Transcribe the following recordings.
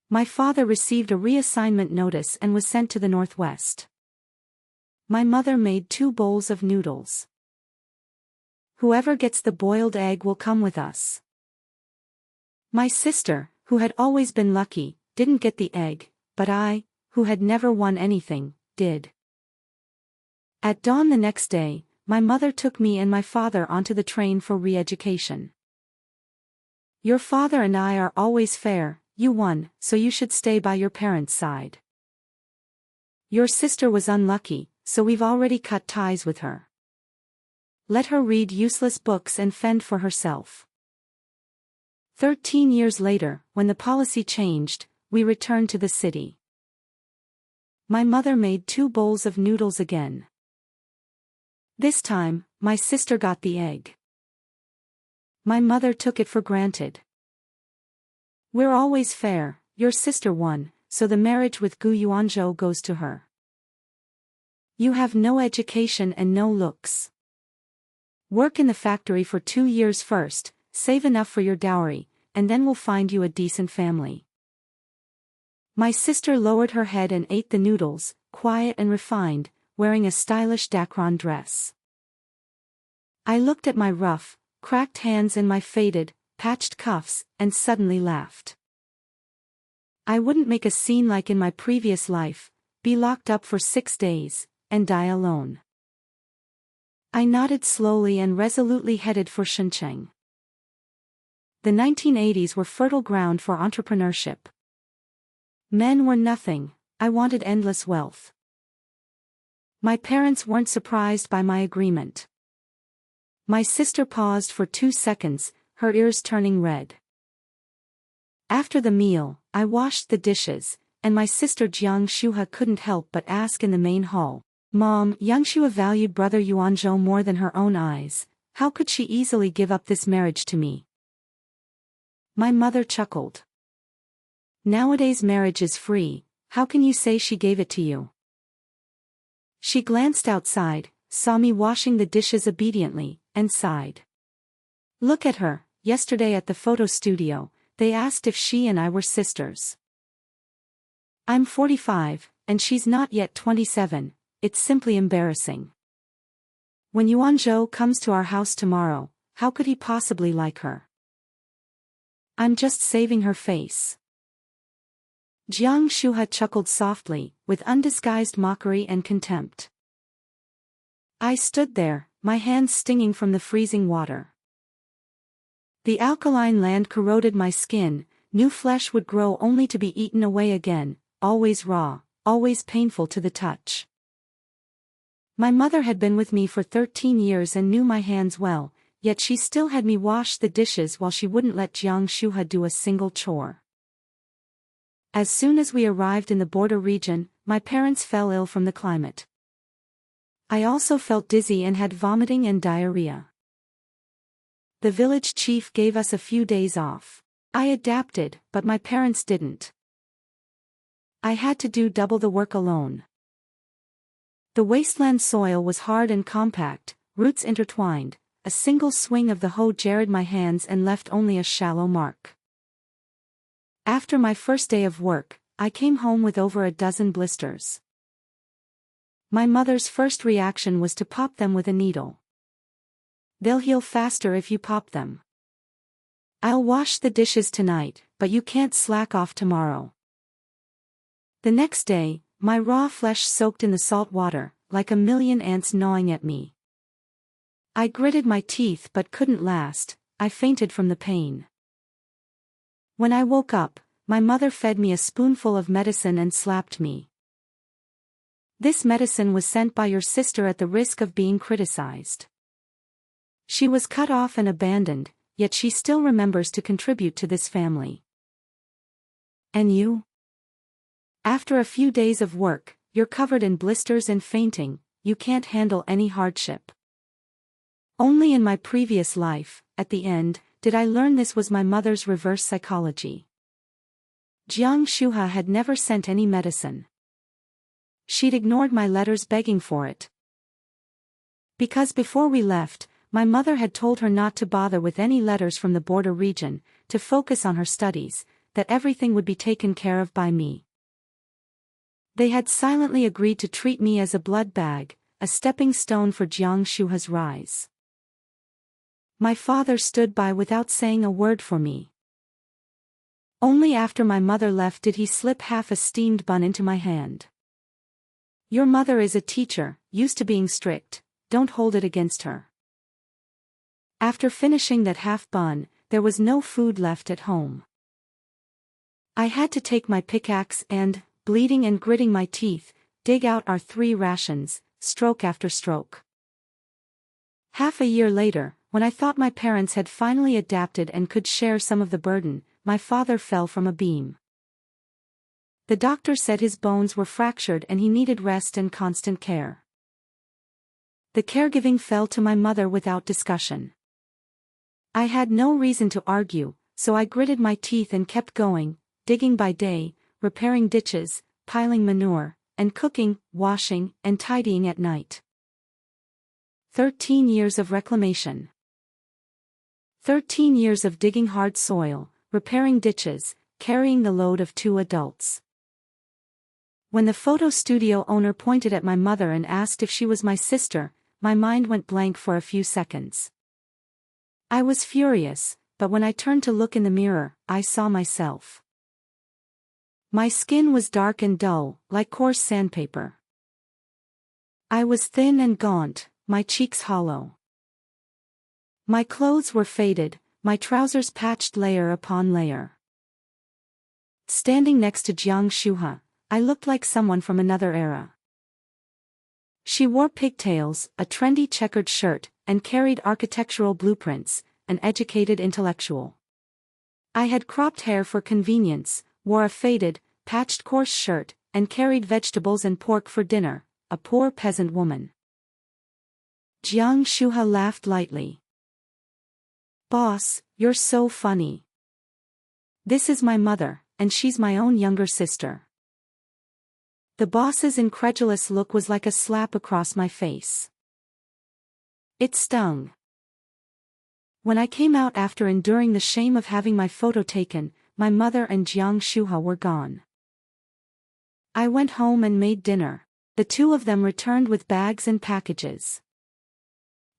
My father received a reassignment notice and was sent to the Northwest. My mother made 2 bowls of noodles. Whoever gets the boiled egg will come with us. My sister, who had always been lucky, didn't get the egg, but I, who had never won anything, did. At dawn the next day, my mother took me and my father onto the train for re-education. Your father and I are always fair, you won, so you should stay by your parents' side. Your sister was unlucky, so we've already cut ties with her. Let her read useless books and fend for herself. 13 years later, when the policy changed, we returned to the city. My mother made 2 bowls of noodles again. This time, my sister got the egg. My mother took it for granted. We're always fair, your sister won, so the marriage with Gu Yuanzhou goes to her. You have no education and no looks. Work in the factory for 2 years first, save enough for your dowry, and then we'll find you a decent family. My sister lowered her head and ate the noodles, quiet and refined, wearing a stylish Dacron dress. I looked at my rough, cracked hands and my faded, patched cuffs, and suddenly laughed. I wouldn't make a scene like in my previous life, be locked up for 6 days, and die alone. I nodded slowly and resolutely headed for Shenzhen. The 1980s were fertile ground for entrepreneurship. Men were nothing, I wanted endless wealth. My parents weren't surprised by my agreement. My sister paused for 2 seconds, her ears turning red. After the meal, I washed the dishes, and my sister Jiang Shuha couldn't help but ask in the main hall, "Mom, Yang Shuha valued brother Yuanzhou more than her own eyes, how could she easily give up this marriage to me?" My mother chuckled. "Nowadays marriage is free, how can you say she gave it to you?" She glanced outside, saw me washing the dishes obediently, and sighed. "Look at her, yesterday at the photo studio, they asked if she and I were sisters. I'm 45, and she's not yet 27, it's simply embarrassing. When Yuanzhou comes to our house tomorrow, how could he possibly like her? I'm just saving her face." Jiang Shuha chuckled softly, with undisguised mockery and contempt. I stood there, my hands stinging from the freezing water. The alkaline land corroded my skin, new flesh would grow only to be eaten away again, always raw, always painful to the touch. My mother had been with me for 13 years and knew my hands well, yet she still had me wash the dishes while she wouldn't let Jiang Shuha do a single chore. As soon as we arrived in the border region, my parents fell ill from the climate. I also felt dizzy and had vomiting and diarrhea. The village chief gave us a few days off. I adapted, but my parents didn't. I had to do double the work alone. The wasteland soil was hard and compact, roots intertwined, a single swing of the hoe jarred my hands and left only a shallow mark. After my first day of work, I came home with over a dozen blisters. My mother's first reaction was to pop them with a needle. "They'll heal faster if you pop them. I'll wash the dishes tonight, but you can't slack off tomorrow." The next day, my raw flesh soaked in the salt water, like a million ants gnawing at me. I gritted my teeth but couldn't last, I fainted from the pain. When I woke up, my mother fed me a spoonful of medicine and slapped me. "This medicine was sent by your sister at the risk of being criticized. She was cut off and abandoned, yet she still remembers to contribute to this family. And you? After a few days of work, you're covered in blisters and fainting, you can't handle any hardship. Only in my previous life, at the end, did I learn this was my mother's reverse psychology. Jiang Shuha had never sent any medicine. She'd ignored my letters begging for it. Because before we left, my mother had told her not to bother with any letters from the border region, to focus on her studies, that everything would be taken care of by me. They had silently agreed to treat me as a blood bag, a stepping stone for Jiang Shuha's rise. My father stood by without saying a word for me. Only after my mother left did he slip half a steamed bun into my hand. Your mother is a teacher, used to being strict, don't hold it against her. After finishing that half bun, there was no food left at home. I had to take my pickaxe and, bleeding and gritting my teeth, dig out our 3 rations, stroke after stroke. Half a year later, when I thought my parents had finally adapted and could share some of the burden, my father fell from a beam. The doctor said his bones were fractured and he needed rest and constant care. The caregiving fell to my mother without discussion. I had no reason to argue, so I gritted my teeth and kept going, digging by day, repairing ditches, piling manure, and cooking, washing, and tidying at night. 13 years of reclamation. 13 years of digging hard soil, repairing ditches, carrying the load of 2 adults. When the photo studio owner pointed at my mother and asked if she was my sister, my mind went blank for a few seconds. I was furious, but when I turned to look in the mirror, I saw myself. My skin was dark and dull, like coarse sandpaper. I was thin and gaunt, my cheeks hollow. My clothes were faded, my trousers patched layer upon layer. Standing next to Jiang Shuha, I looked like someone from another era. She wore pigtails, a trendy checkered shirt, and carried architectural blueprints, an educated intellectual. I had cropped hair for convenience, wore a faded, patched coarse shirt, and carried vegetables and pork for dinner, a poor peasant woman. Jiang Shuha laughed lightly. Boss, you're so funny. This is my mother, and she's my own younger sister. The boss's incredulous look was like a slap across my face. It stung. When I came out after enduring the shame of having my photo taken, my mother and Jiang Shuha were gone. I went home and made dinner. The 2 of them returned with bags and packages.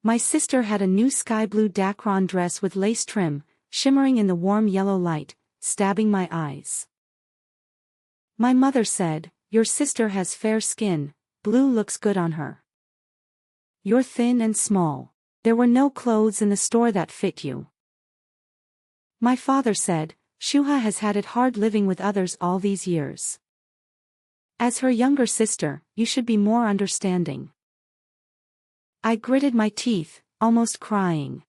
My sister had a new sky blue dacron dress with lace trim, shimmering in the warm yellow light, stabbing my eyes. My mother said, "Your sister has fair skin, blue looks good on her. You're thin and small. There were no clothes in the store that fit you." My father said, "Shuha has had it hard living with others all these years. As her younger sister, you should be more understanding." I gritted my teeth, almost crying.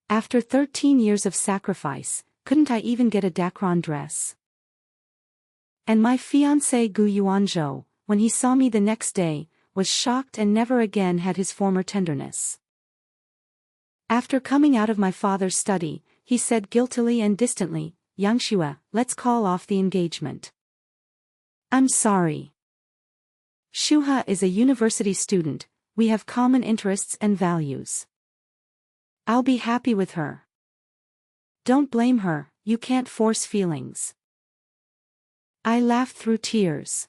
After 13 years of sacrifice, couldn't I even get a dacron dress? And my fiancé Gu Yuanzhou, when he saw me the next day, was shocked and never again had his former tenderness. After coming out of my father's study, he said guiltily and distantly, "Yang Shua, let's call off the engagement." "I'm sorry. Shuha is a university student, we have common interests and values. I'll be happy with her. Don't blame her, you can't force feelings." I laughed through tears.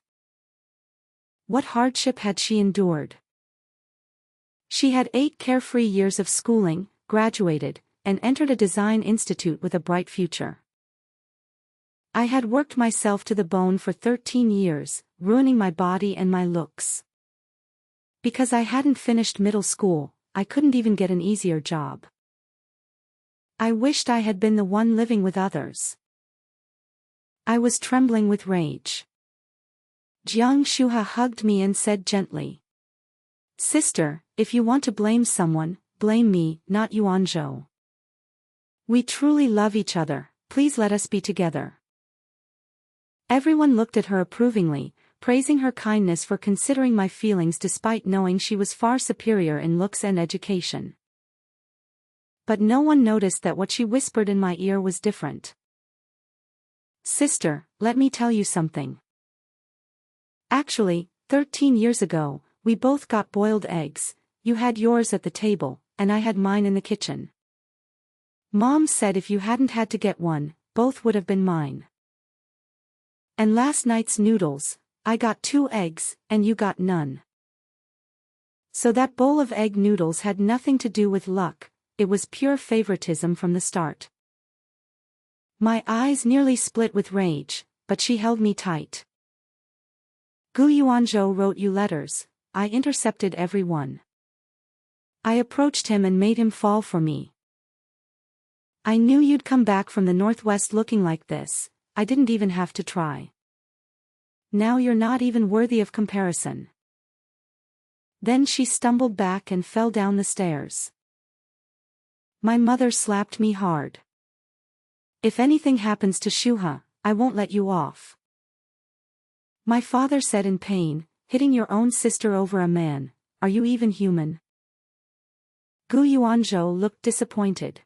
What hardship had she endured? She had 8 carefree years of schooling, graduated, and entered a design institute with a bright future. I had worked myself to the bone for 13 years, ruining my body and my looks. Because I hadn't finished middle school, I couldn't even get an easier job. I wished I had been the one living with others. I was trembling with rage. Jiang Shuha hugged me and said gently, "Sister, if you want to blame someone, blame me, not Yuanzhou. We truly love each other, please let us be together." Everyone looked at her approvingly, praising her kindness for considering my feelings despite knowing she was far superior in looks and education. But no one noticed that what she whispered in my ear was different. "Sister, let me tell you something. Actually, 13 years ago, we both got boiled eggs, you had yours at the table, and I had mine in the kitchen. Mom said if you hadn't had to get one, both would have been mine. And last night's noodles, I got 2 eggs, and you got none. So that bowl of egg noodles had nothing to do with luck, it was pure favoritism from the start. My eyes nearly split with rage, but she held me tight. Gu Yuanzhou wrote you letters, I intercepted every one. I approached him and made him fall for me. I knew you'd come back from the northwest looking like this, I didn't even have to try. Now you're not even worthy of comparison. Then she stumbled back and fell down the stairs. My mother slapped me hard. If anything happens to Shuha, I won't let you off. My father said in pain, hitting your own sister over a man, are you even human? Gu Yuanzhou looked disappointed.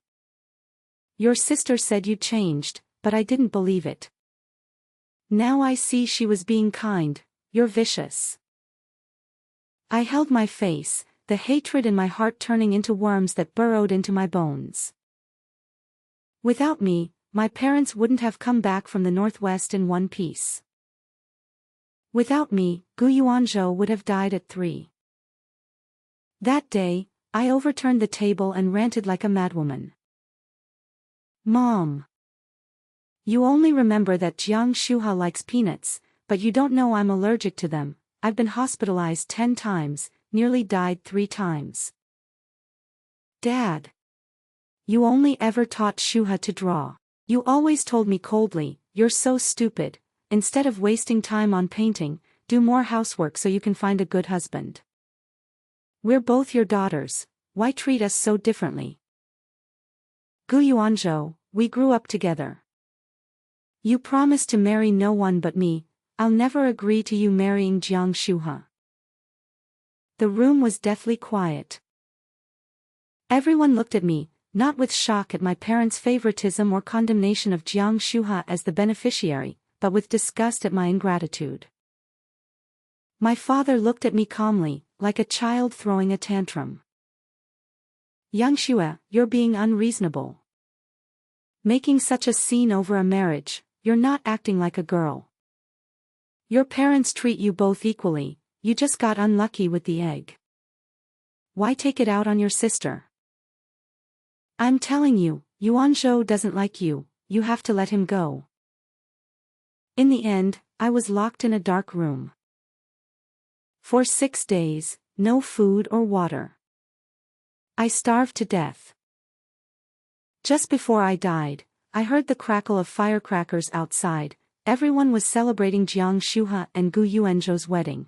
Your sister said you changed, but I didn't believe it. Now I see she was being kind, you're vicious. I held my face, the hatred in my heart turning into worms that burrowed into my bones. Without me, my parents wouldn't have come back from the northwest in one piece. Without me, Gu Yuanzhou would have died at 3. That day, I overturned the table and ranted like a madwoman. Mom! You only remember that Jiang Shuha likes peanuts, but you don't know I'm allergic to them. I've been hospitalized 10 times, nearly died 3 times. Dad! You only ever taught Shuha to draw. You always told me coldly, you're so stupid, instead of wasting time on painting, do more housework so you can find a good husband. We're both your daughters, why treat us so differently? Gu Yuanzhou, we grew up together. You promised to marry no one but me, I'll never agree to you marrying Jiang Shuha. The room was deathly quiet. Everyone looked at me, not with shock at my parents' favoritism or condemnation of Jiang Shuha as the beneficiary, but with disgust at my ingratitude. My father looked at me calmly, like a child throwing a tantrum. Yang Shue, you're being unreasonable. Making such a scene over a marriage, you're not acting like a girl. Your parents treat you both equally, you just got unlucky with the egg. Why take it out on your sister? I'm telling you, Yuanzhou doesn't like you, you have to let him go. In the end, I was locked in a dark room. For 6 days, no food or water. I starved to death. Just before I died, I heard the crackle of firecrackers outside. Everyone was celebrating Jiang Shuha and Gu Yuanzhou's wedding.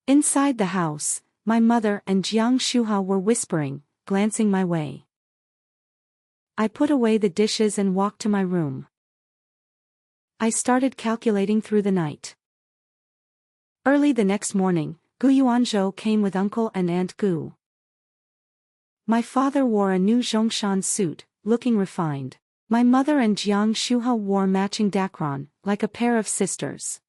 Inside the house, my mother and Jiang Shuha were whispering, glancing my way. I put away the dishes and walked to my room. I started calculating through the night. Early the next morning, Gu Yuanzhou came with Uncle and Aunt Gu. My father wore a new Zhongshan suit, looking refined. My mother and Jiang Shuha wore matching dacron, like a pair of sisters.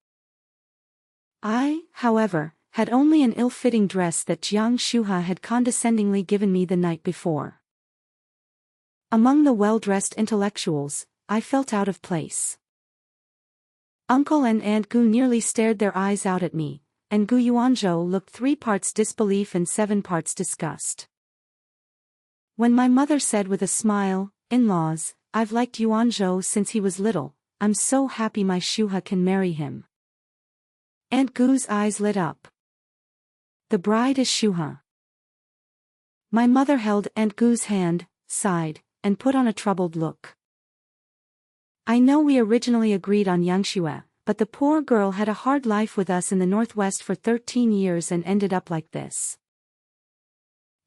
I, however, had only an ill-fitting dress that Jiang Shuha had condescendingly given me the night before. Among the well-dressed intellectuals, I felt out of place. Uncle and Aunt Gu nearly stared their eyes out at me, and Gu Yuanzhou looked 3 parts disbelief and 7 parts disgust. When my mother said with a smile, "In-laws, I've liked Yuanzhou since he was little, I'm so happy my Shuha can marry him." Aunt Gu's eyes lit up. The bride is Shuha. My mother held Aunt Gu's hand, sighed, and put on a troubled look. I know we originally agreed on Yang Shue, but the poor girl had a hard life with us in the Northwest for 13 years and ended up like this.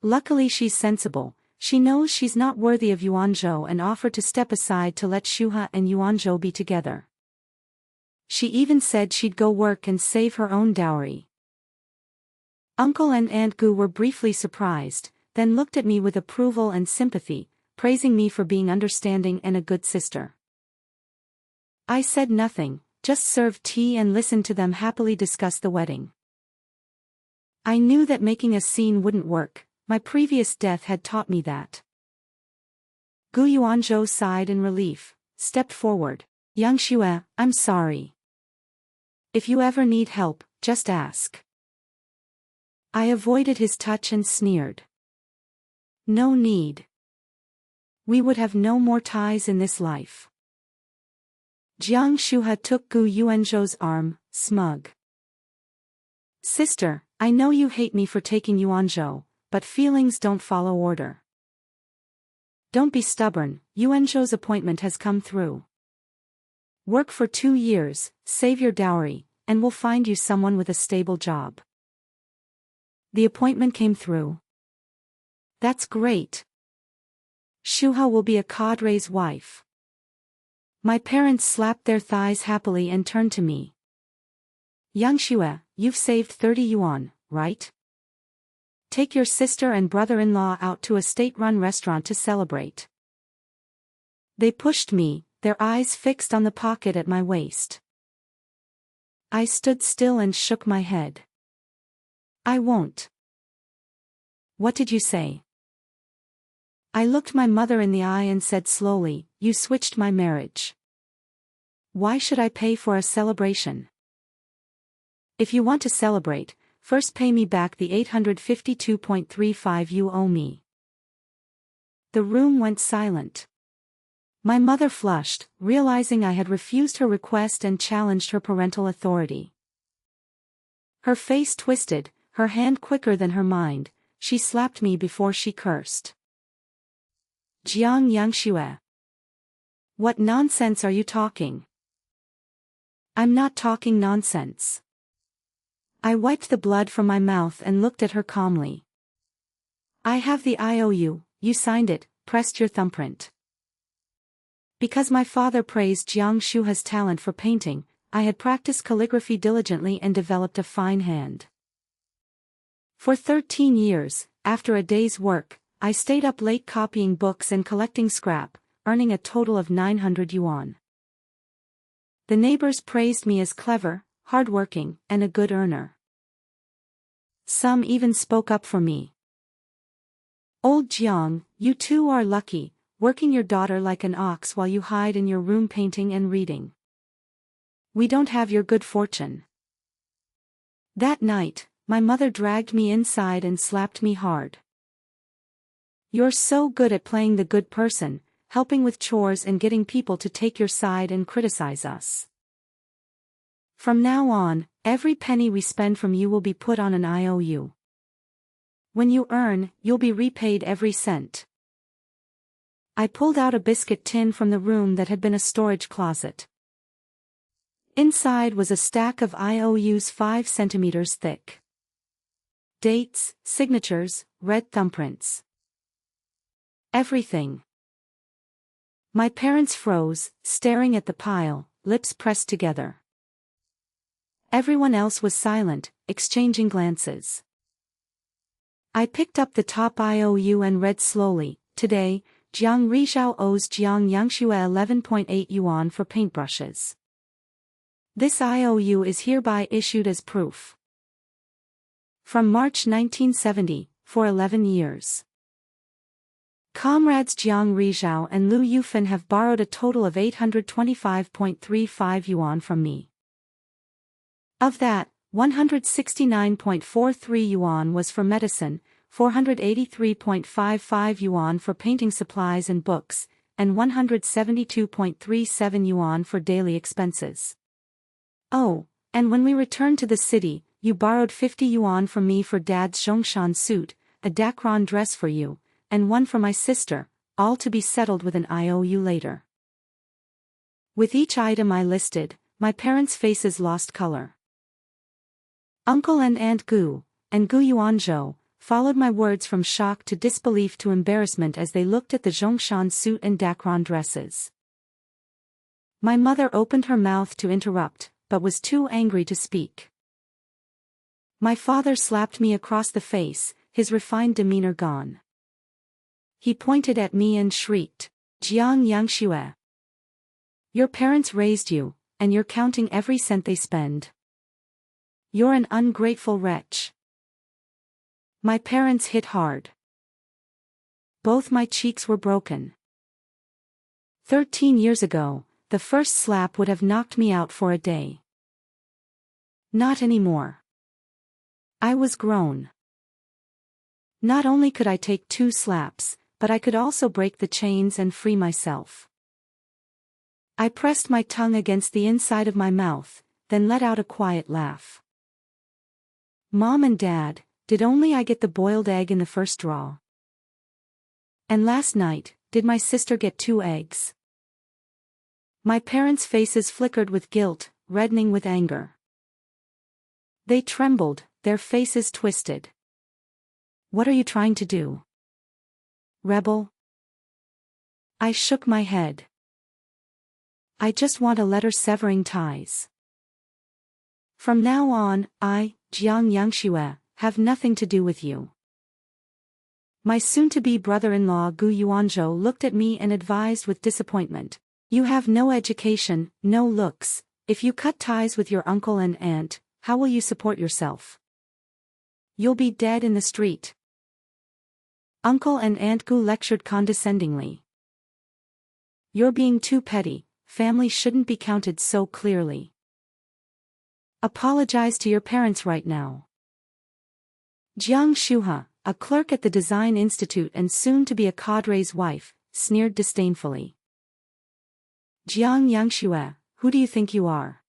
Luckily she's sensible. She knows she's not worthy of Yuanzhou and offered to step aside to let Shuha and Yuanzhou be together. She even said she'd go work and save her own dowry. Uncle and Aunt Gu were briefly surprised, then looked at me with approval and sympathy, praising me for being understanding and a good sister. I said nothing, just served tea and listened to them happily discuss the wedding. I knew that making a scene wouldn't work. My previous death had taught me that. Gu Yuanzhou sighed in relief, stepped forward. Young Xue, I'm sorry. If you ever need help, just ask. I avoided his touch and sneered. No need. We would have no more ties in this life. Jiang Shuha took Gu Yuanzhou's arm, smug. Sister, I know you hate me for taking Yuanzhou, but feelings don't follow order. Don't be stubborn, Yuanzhou's appointment has come through. Work for 2 years, save your dowry, and we'll find you someone with a stable job. The appointment came through. That's great. Shuha will be a cadre's wife. My parents slapped their thighs happily and turned to me. Young Xue, you've saved 30 yuan, right? Take your sister and brother-in-law out to a state-run restaurant to celebrate. They pushed me, their eyes fixed on the pocket at my waist. I stood still and shook my head. I won't. What did you say? I looked my mother in the eye and said slowly, you switched my marriage. Why should I pay for a celebration? If you want to celebrate, first pay me back the 852.35 you owe me. The room went silent. My mother flushed, realizing I had refused her request and challenged her parental authority. Her face twisted, her hand quicker than her mind, she slapped me before she cursed. Jiang Yangxue. What nonsense are you talking? I'm not talking nonsense. I wiped the blood from my mouth and looked at her calmly. I have the IOU, you signed it, pressed your thumbprint. Because my father praised Jiang Shuha's talent for painting, I had practiced calligraphy diligently and developed a fine hand. For 13 years, after a day's work, I stayed up late copying books and collecting scrap, earning a total of 900 yuan. The neighbors praised me as clever, hardworking, and a good earner. Some even spoke up for me. Old Jiang, you too are lucky, working your daughter like an ox while you hide in your room painting and reading. We don't have your good fortune. That night, my mother dragged me inside and slapped me hard. You're so good at playing the good person, helping with chores and getting people to take your side and criticize us. From now on, every penny we spend from you will be put on an IOU. When you earn, you'll be repaid every cent. I pulled out a biscuit tin from the room that had been a storage closet. Inside was a stack of IOUs 5 centimeters thick. Dates, signatures, red thumbprints. Everything. My parents froze, staring at the pile, lips pressed together. Everyone else was silent, exchanging glances. I picked up the top IOU and read slowly, today, Jiang Rizhao owes Jiang Yangxue 11.8 yuan for paintbrushes. This IOU is hereby issued as proof. From March 1970, for 11 years. Comrades Jiang Rizhao and Liu Yufan have borrowed a total of 825.35 yuan from me. Of that, 169.43 yuan was for medicine, 483.55 yuan for painting supplies and books, and 172.37 yuan for daily expenses. Oh, and when we returned to the city, you borrowed 50 yuan from me for Dad's Zhongshan suit, a Dacron dress for you, and one for my sister, all to be settled with an IOU later. With each item I listed, my parents' faces lost color. Uncle and Aunt Gu, and Gu Yuanzhou, followed my words from shock to disbelief to embarrassment as they looked at the Zhongshan suit and Dacron dresses. My mother opened her mouth to interrupt, but was too angry to speak. My father slapped me across the face, his refined demeanor gone. He pointed at me and shrieked, Jiang Yangxue. Your parents raised you, and you're counting every cent they spend. You're an ungrateful wretch. My parents hit hard. Both my cheeks were broken. 13 years ago, the first slap would have knocked me out for a day. Not anymore. I was grown. Not only could I take 2 slaps, but I could also break the chains and free myself. I pressed my tongue against the inside of my mouth, then let out a quiet laugh. Mom and Dad, did only I get the boiled egg in the first draw? And last night, did my sister get 2 eggs? My parents' faces flickered with guilt, reddening with anger. They trembled, their faces twisted. What are you trying to do? Rebel? I shook my head. I just want a letter severing ties. From now on, I, Jiang Yangxue, have nothing to do with you. My soon-to-be brother-in-law Gu Yuanzhou looked at me and advised with disappointment. You have no education, no looks. If you cut ties with your uncle and aunt, how will you support yourself? You'll be dead in the street. Uncle and Aunt Gu lectured condescendingly. You're being too petty, family shouldn't be counted so clearly. Apologize to your parents right now. Jiang Shuhe, a clerk at the Design Institute and soon to be a cadre's wife, sneered disdainfully. Jiang Yangxue, who do you think you are?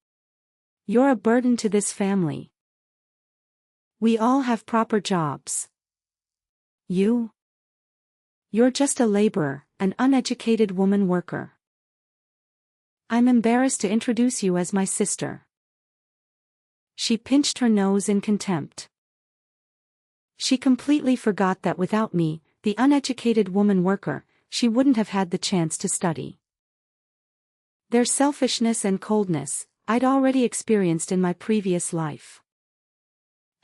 You're a burden to this family. We all have proper jobs. You're just a laborer, an uneducated woman worker. I'm embarrassed to introduce you as my sister. She pinched her nose in contempt. She completely forgot that without me, the uneducated woman worker, she wouldn't have had the chance to study. Their selfishness and coldness, I'd already experienced in my previous life.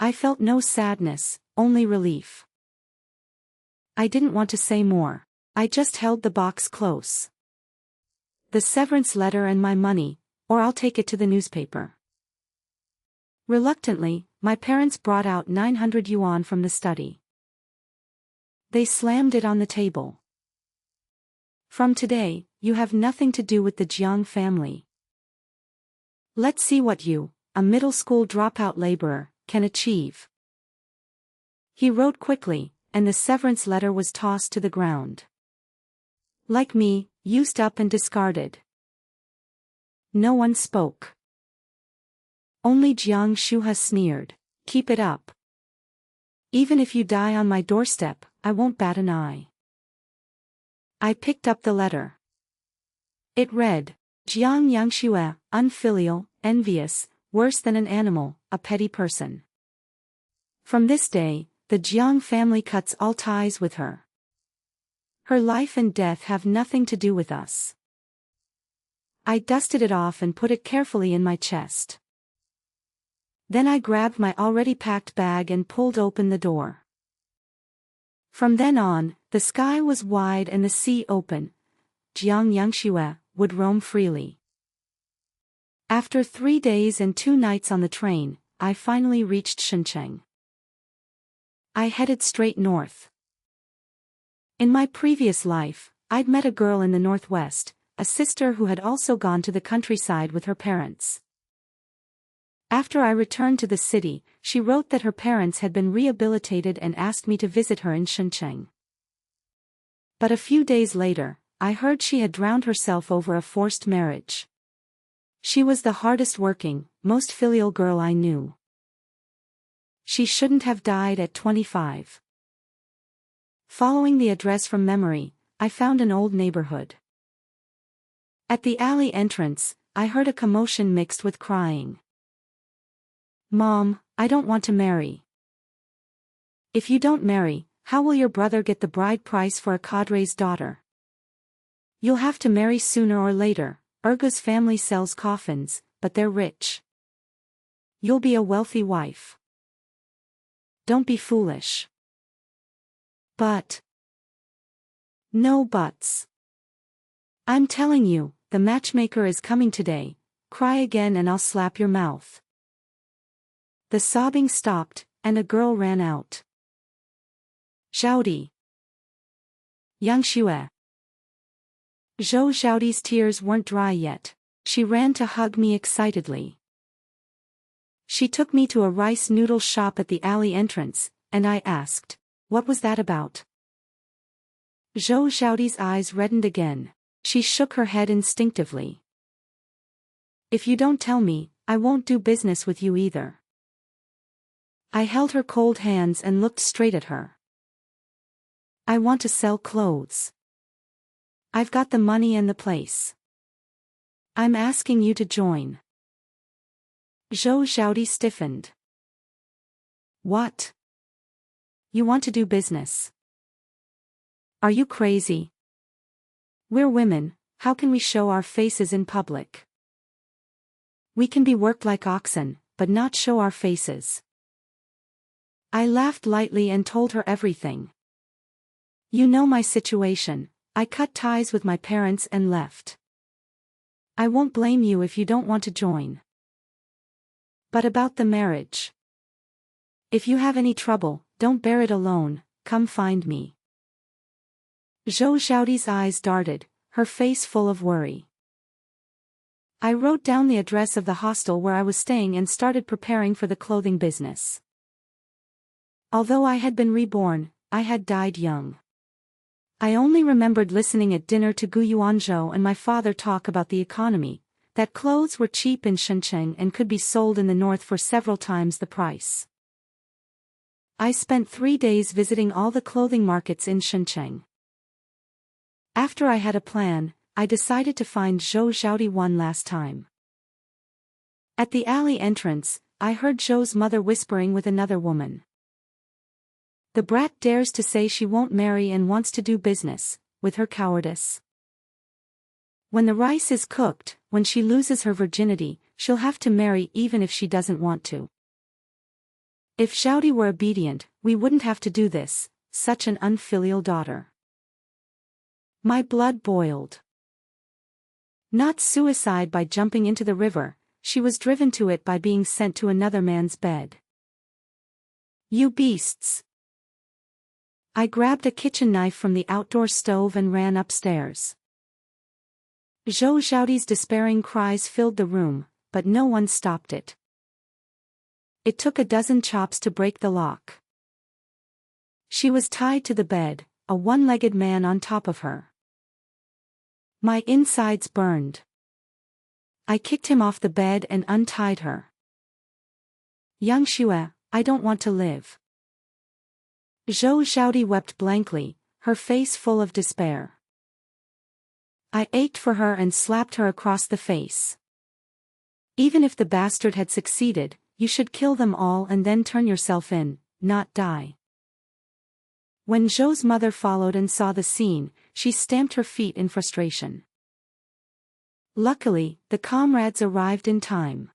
I felt no sadness, only relief. I didn't want to say more. I just held the box close. The severance letter and my money, or I'll take it to the newspaper. Reluctantly, my parents brought out 900 yuan from the study. They slammed it on the table. From today, you have nothing to do with the Jiang family. Let's see what you, a middle school dropout laborer, can achieve. He wrote quickly, and the severance letter was tossed to the ground. Like me, used up and discarded. No one spoke. Only Jiang Shuhe sneered, keep it up. Even if you die on my doorstep, I won't bat an eye. I picked up the letter. It read, Jiang Yangxue, unfilial, envious, worse than an animal, a petty person. From this day, the Jiang family cuts all ties with her. Her life and death have nothing to do with us. I dusted it off and put it carefully in my chest. Then I grabbed my already packed bag and pulled open the door. From then on, the sky was wide and the sea open. Jiang Yangxue would roam freely. After 3 days and 2 nights on the train, I finally reached Shenzhen. I headed straight north. In my previous life, I'd met a girl in the northwest, a sister who had also gone to the countryside with her parents. After I returned to the city, she wrote that her parents had been rehabilitated and asked me to visit her in Shenzhen. But a few days later, I heard she had drowned herself over a forced marriage. She was the hardest working, most filial girl I knew. She shouldn't have died at 25. Following the address from memory, I found an old neighborhood. At the alley entrance, I heard a commotion mixed with crying. Mom, I don't want to marry. If you don't marry, how will your brother get the bride price for a cadre's daughter? You'll have to marry sooner or later. Erga's family sells coffins, but they're rich. You'll be a wealthy wife. Don't be foolish. But. No buts. I'm telling you, the matchmaker is coming today. Cry again and I'll slap your mouth. The sobbing stopped, and a girl ran out. Xiaodi. Yangxue. Zhou Xiaoti's tears weren't dry yet. She ran to hug me excitedly. She took me to a rice noodle shop at the alley entrance, and I asked, "What was that about?" Zhou Xiaoti's eyes reddened again. She shook her head instinctively. "If you don't tell me, I won't do business with you either." I held her cold hands and looked straight at her. "I want to sell clothes. I've got the money and the place. I'm asking you to join." Zhou Xiaoti stiffened. "What? You want to do business? Are you crazy? We're women, how can we show our faces in public? We can be worked like oxen, but not show our faces." I laughed lightly and told her everything. "You know my situation. I cut ties with my parents and left. I won't blame you if you don't want to join. But about the marriage. If you have any trouble, don't bear it alone, come find me." Zhou Xiaoti's eyes darted, her face full of worry. I wrote down the address of the hostel where I was staying and started preparing for the clothing business. Although I had been reborn, I had died young. I only remembered listening at dinner to Gu Yuanzhou and my father talk about the economy, that clothes were cheap in Shenzhen and could be sold in the north for several times the price. I spent 3 days visiting all the clothing markets in Shenzhen. After I had a plan, I decided to find Zhou Xiaoti one last time. At the alley entrance, I heard Zhou's mother whispering with another woman. "The brat dares to say she won't marry and wants to do business, with her cowardice. When the rice is cooked, when she loses her virginity, she'll have to marry even if she doesn't want to. If Xiaoti were obedient, we wouldn't have to do this, such an unfilial daughter." My blood boiled. Not suicide by jumping into the river, she was driven to it by being sent to another man's bed. "You beasts!" I grabbed a kitchen knife from the outdoor stove and ran upstairs. Zhou Xiaoti's despairing cries filled the room, but no one stopped it. It took a dozen chops to break the lock. She was tied to the bed, a one-legged man on top of her. My insides burned. I kicked him off the bed and untied her. "Yang Xue, I don't want to live." Zhou Xiaoti wept blankly, her face full of despair. I ached for her and slapped her across the face. "Even if the bastard had succeeded, you should kill them all and then turn yourself in, not die." When Zhou's mother followed and saw the scene, she stamped her feet in frustration. Luckily, the comrades arrived in time.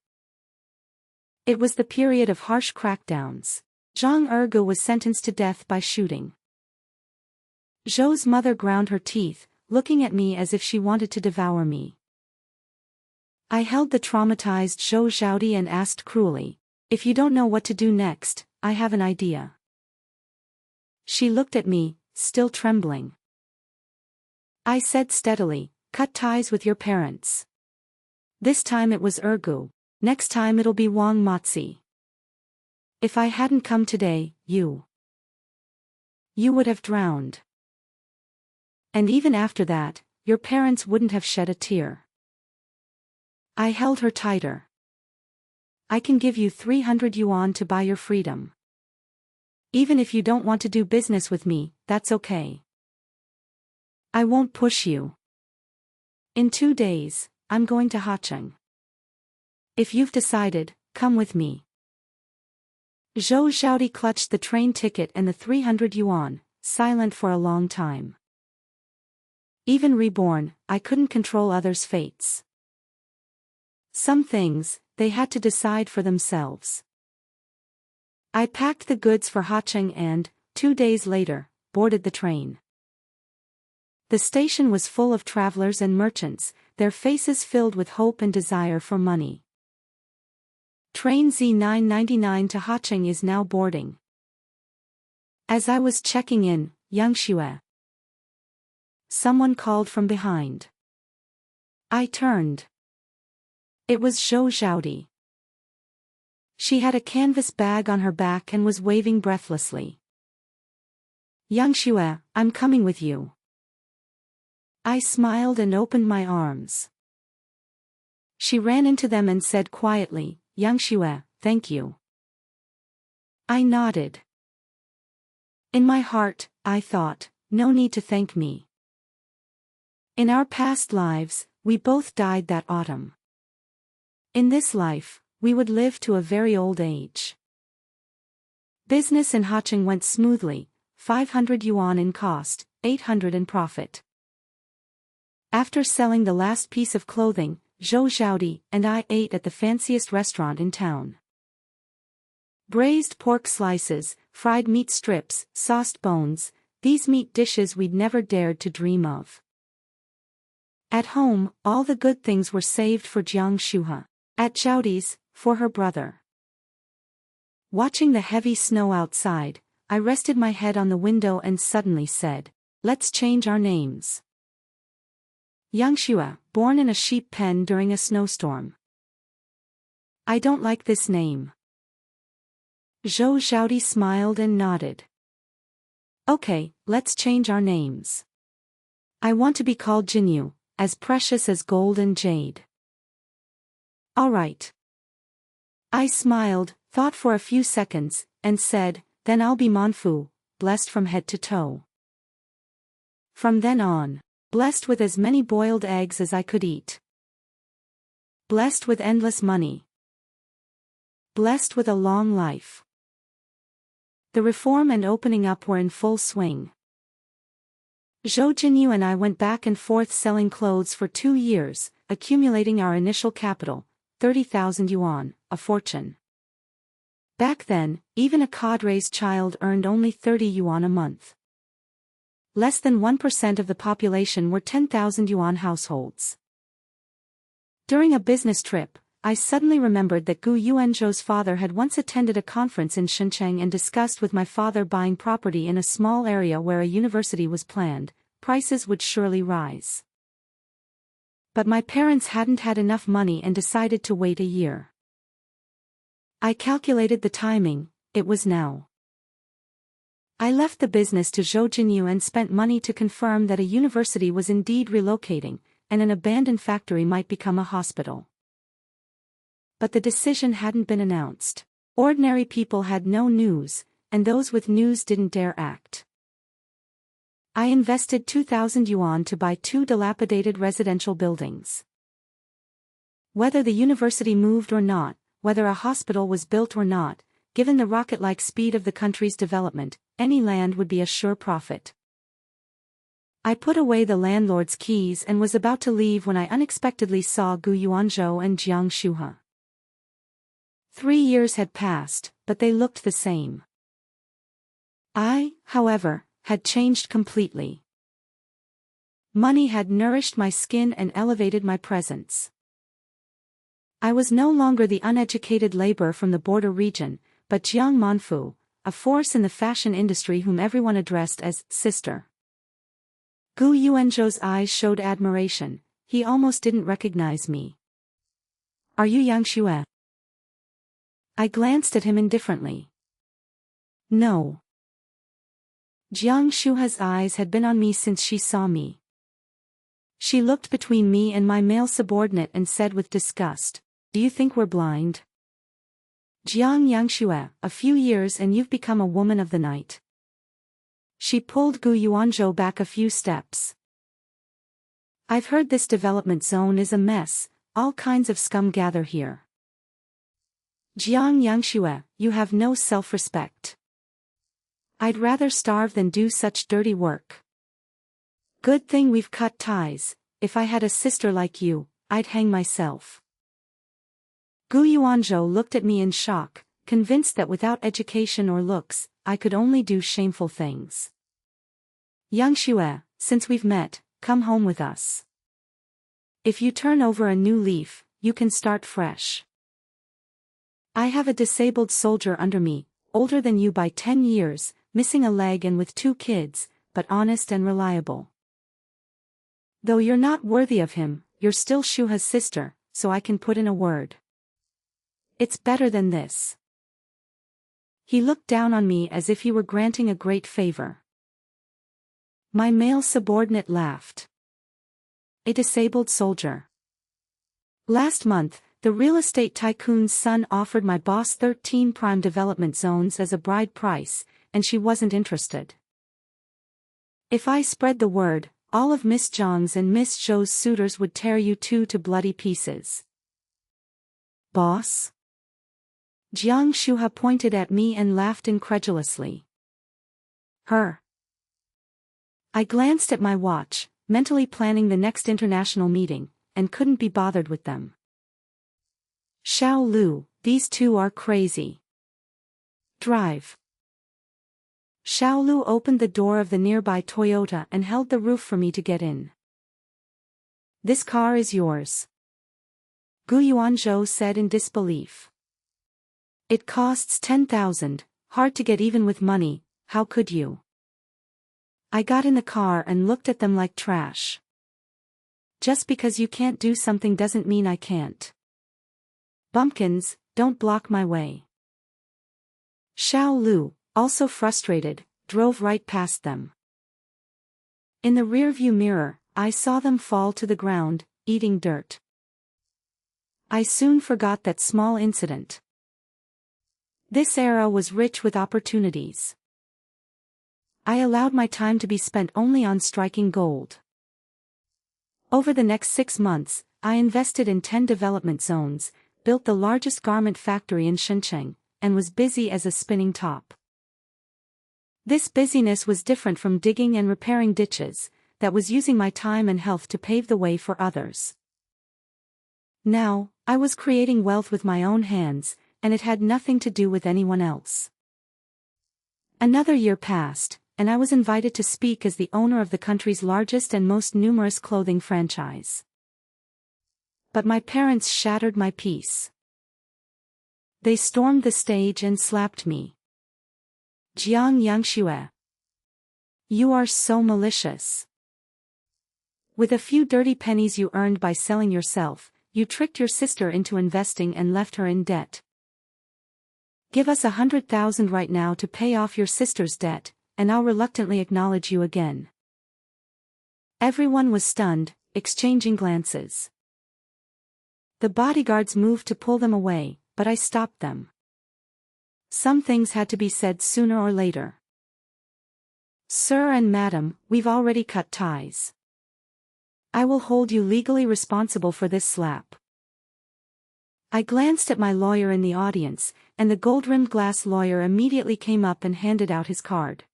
It was the period of harsh crackdowns. Zhang Ergu was sentenced to death by shooting. Zhou's mother ground her teeth, looking at me as if she wanted to devour me. I held the traumatized Zhou Xiaoti and asked cruelly, "If you don't know what to do next, I have an idea." She looked at me, still trembling. I said steadily, "Cut ties with your parents. This time it was Ergu, next time it'll be Wang Matzi. If I hadn't come today, you would have drowned. And even after that, your parents wouldn't have shed a tear." I held her tighter. "I can give you 300 yuan to buy your freedom. Even if you don't want to do business with me, that's okay. I won't push you. In 2 days, I'm going to Hacheng. If you've decided, come with me." Zhou Xiaoti clutched the train ticket and the 300 yuan, silent for a long time. Even reborn, I couldn't control others' fates. Some things, they had to decide for themselves. I packed the goods for Hacheng and, 2 days later, boarded the train. The station was full of travelers and merchants, their faces filled with hope and desire for money. Train Z999 to Hacheng is now boarding. As I was checking in, Yang Xue someone called from behind. I turned. It was Zhou Zhaodi. She had a canvas bag on her back and was waving breathlessly. Yang Xue, I'm coming with you. I smiled and opened my arms. She ran into them and said quietly, Yang Xue, thank you. I nodded. In my heart, I thought, no need to thank me. In our past lives, we both died that autumn. In this life, we would live to a very old age. Business in Hacheng went smoothly, 500 yuan in cost, 800 in profit. After selling the last piece of clothing, Zhou Zhaodi and I ate at the fanciest restaurant in town. Braised pork slices, fried meat strips, sauced bones, these meat dishes we'd never dared to dream of. At home, all the good things were saved for Jiang Shuhe. At Zhaodi's, for her brother. Watching the heavy snow outside, I rested my head on the window and suddenly said, let's change our names. Yang Xue, born in a sheep pen during a snowstorm. I don't like this name. Zhou Zhaodi smiled and nodded. Okay, let's change our names. I want to be called Jinyu, as precious as gold and jade. All right. I smiled, thought for a few seconds, and said, then I'll be Manfu, blessed from head to toe. From then on, blessed with as many boiled eggs as I could eat. Blessed with endless money. Blessed with a long life. The reform and opening up were in full swing. Zhou Jinyu and I went back and forth selling clothes for 2 years, accumulating our initial capital, 30,000 yuan, a fortune. Back then, even a cadre's child earned only 30 yuan a month. Less than 1% of the population were 10,000 yuan households. During a business trip, I suddenly remembered that Gu Yuanzhou's father had once attended a conference in Shenzhen and discussed with my father buying property in a small area where a university was planned. Prices would surely rise. But my parents hadn't had enough money and decided to wait a year. I calculated the timing, it was now. I left the business to Zhou Jinyu and spent money to confirm that a university was indeed relocating, and an abandoned factory might become a hospital. But the decision hadn't been announced. Ordinary people had no news, and those with news didn't dare act. I invested 2,000 yuan to buy 2 dilapidated residential buildings. Whether the university moved or not, whether a hospital was built or not, given the rocket-like speed of the country's development, any land would be a sure profit. I put away the landlord's keys and was about to leave when I unexpectedly saw Gu Yuanzhou and Jiang Shuhe. 3 years had passed, but they looked the same. I, however, had changed completely. Money had nourished my skin and elevated my presence. I was no longer the uneducated labor from the border region, but Jiang Manfu, a force in the fashion industry whom everyone addressed as sister. Gu Yuanzhou's eyes showed admiration, he almost didn't recognize me. Are you Yang Xue? I glanced at him indifferently. No. Jiang Shuhe's eyes had been on me since she saw me. She looked between me and my male subordinate and said with disgust, "Do you think we're blind? Jiang Yangxue, a few years and you've become a woman of the night." She pulled Gu Yuanzhou back a few steps. "I've heard this development zone is a mess, all kinds of scum gather here. Jiang Yangxue, you have no self-respect. I'd rather starve than do such dirty work. Good thing we've cut ties, if I had a sister like you, I'd hang myself." Gu Yuanzhou looked at me in shock, convinced that without education or looks, I could only do shameful things. "Yang Xue, since we've met, come home with us. If you turn over a new leaf, you can start fresh. I have a disabled soldier under me, older than you by 10 years, missing a leg and with 2 kids, but honest and reliable. Though you're not worthy of him, you're still Shuha's sister, so I can put in a word. It's better than this. He looked down on me as if he were granting a great favor. My male subordinate laughed. A disabled soldier. Last month, the real estate tycoon's son offered my boss 13 prime development zones as a bride price, and she wasn't interested. If I spread the word, all of Miss Zhang's and Miss Zhou's suitors would tear you two to bloody pieces. Boss? Jiang Shuha pointed at me and laughed incredulously. Her. I glanced at my watch, mentally planning the next international meeting, and couldn't be bothered with them. Xiao Lu, these two are crazy. Drive. Xiao Lu opened the door of the nearby Toyota and held the roof for me to get in. This car is yours. Gu Yuanzhou said in disbelief. It costs 10,000, hard to get even with money, how could you? I got in the car and looked at them like trash. Just because you can't do something doesn't mean I can't. Bumpkins, don't block my way. Xiao Lu, also frustrated, drove right past them. In the rearview mirror, I saw them fall to the ground, eating dirt. I soon forgot that small incident. This era was rich with opportunities. I allowed my time to be spent only on striking gold. Over the next 6 months, I invested in 10 development zones, built the largest garment factory in Shenzhen, and was busy as a spinning top. This busyness was different from digging and repairing ditches, that was using my time and health to pave the way for others. Now, I was creating wealth with my own hands, and it had nothing to do with anyone else. Another year passed, and I was invited to speak as the owner of the country's largest and most numerous clothing franchise. But my parents shattered my peace. They stormed the stage and slapped me. Jiang Yangxue. You are so malicious. With a few dirty pennies you earned by selling yourself, you tricked your sister into investing and left her in debt. Give us 100,000 right now to pay off your sister's debt, and I'll reluctantly acknowledge you again. Everyone was stunned, exchanging glances. The bodyguards moved to pull them away, but I stopped them. Some things had to be said sooner or later. Sir and madam, we've already cut ties. I will hold you legally responsible for this slap. I glanced at my lawyer in the audience, and the gold-rimmed glass lawyer immediately came up and handed out his card.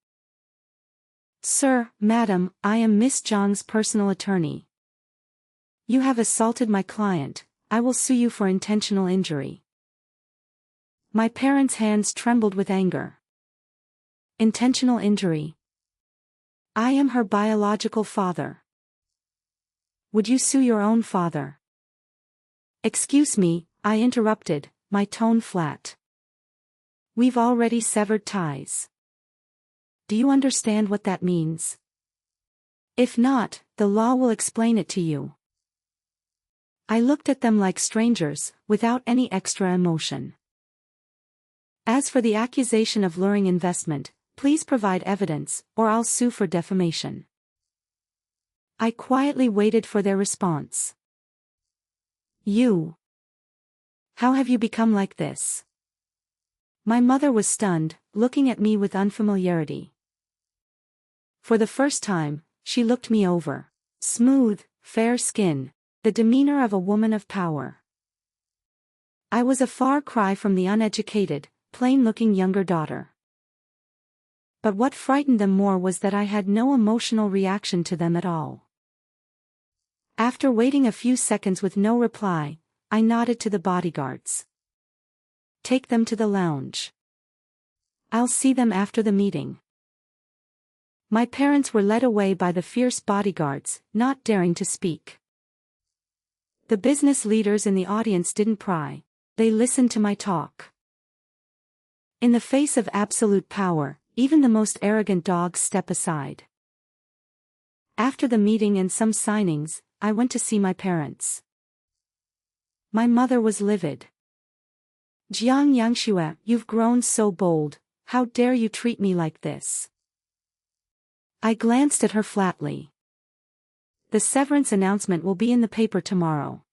Sir, madam, I am Miss Zhang's personal attorney. You have assaulted my client, I will sue you for intentional injury. My parents' hands trembled with anger. Intentional injury. I am her biological father. Would you sue your own father? Excuse me, I interrupted, my tone flat. We've already severed ties. Do you understand what that means? If not, the law will explain it to you. I looked at them like strangers, without any extra emotion. As for the accusation of luring investment, please provide evidence, or I'll sue for defamation. I quietly waited for their response. You. How have you become like this? My mother was stunned, looking at me with unfamiliarity. For the first time, she looked me over. Smooth, fair skin, the demeanor of a woman of power. I was a far cry from the uneducated, plain-looking younger daughter. But what frightened them more was that I had no emotional reaction to them at all. After waiting a few seconds with no reply, I nodded to the bodyguards. Take them to the lounge. I'll see them after the meeting. My parents were led away by the fierce bodyguards, not daring to speak. The business leaders in the audience didn't pry, they listened to my talk. In the face of absolute power, even the most arrogant dogs step aside. After the meeting and some signings, I went to see my parents. My mother was livid. Jiang Yangxue, you've grown so bold, how dare you treat me like this? I glanced at her flatly. The severance announcement will be in the paper tomorrow.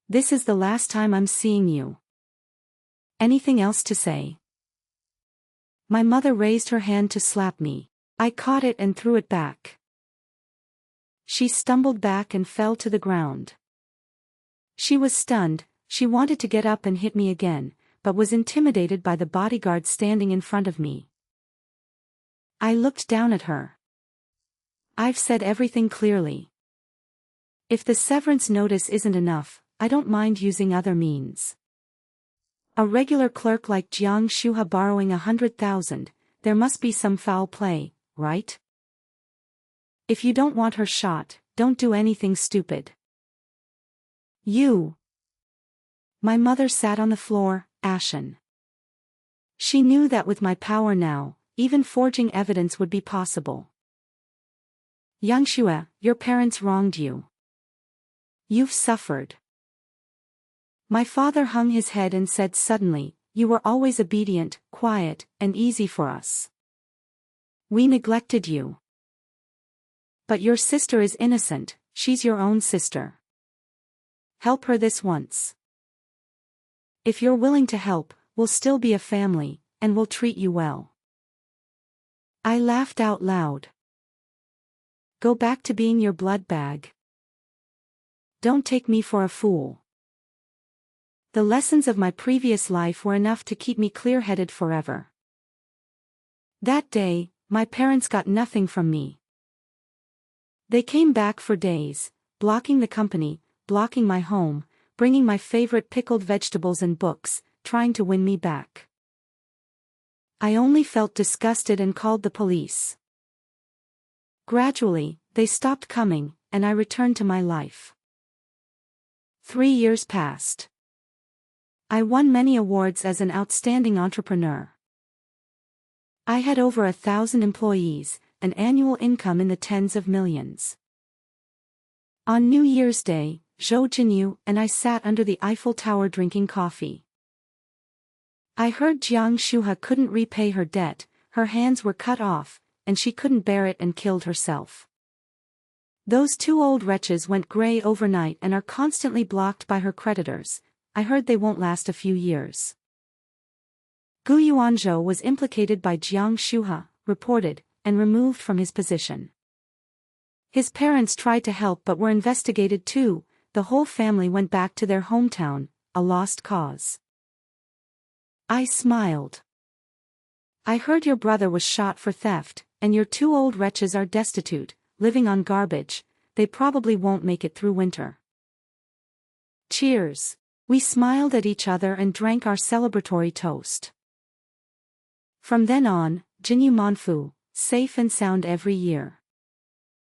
This is the last time I'm seeing you. Anything else to say? My mother raised her hand to slap me. I caught it and threw it back. She stumbled back and fell to the ground. She was stunned. She wanted to get up and hit me again, but was intimidated by the bodyguard standing in front of me. I looked down at her. I've said everything clearly. If the severance notice isn't enough, I don't mind using other means. A regular clerk like Jiang Shuha borrowing 100,000, there must be some foul play, right? If you don't want her shot, don't do anything stupid. You. My mother sat on the floor, ashen. She knew that with my power now, even forging evidence would be possible. Yangxue, your parents wronged you. You've suffered. My father hung his head and said suddenly, you were always obedient, quiet, and easy for us. We neglected you. But your sister is innocent, she's your own sister. Help her this once. If you're willing to help, we'll still be a family, and we'll treat you well. I laughed out loud. Go back to being your blood bag. Don't take me for a fool. The lessons of my previous life were enough to keep me clear-headed forever. That day, my parents got nothing from me. They came back for days, blocking the company, blocking my home, bringing my favorite pickled vegetables and books, trying to win me back. I only felt disgusted and called the police. Gradually, they stopped coming, and I returned to my life. 3 years passed. I won many awards as an outstanding entrepreneur. I had over 1,000 employees, an annual income in the tens of millions. On New Year's Day, Zhou Jinyu and I sat under the Eiffel Tower drinking coffee. I heard Jiang Shuha couldn't repay her debt, her hands were cut off, and she couldn't bear it and killed herself. Those two old wretches went gray overnight and are constantly blocked by her creditors. I heard they won't last a few years. Gu Yuanzhou was implicated by Jiang Shuha, reported, and removed from his position. His parents tried to help but were investigated too. The whole family went back to their hometown, a lost cause. I smiled. I heard your brother was shot for theft, and your two old wretches are destitute, living on garbage. They probably won't make it through winter. Cheers. We smiled at each other and drank our celebratory toast. From then on, Jinyu Manfu, safe and sound every year.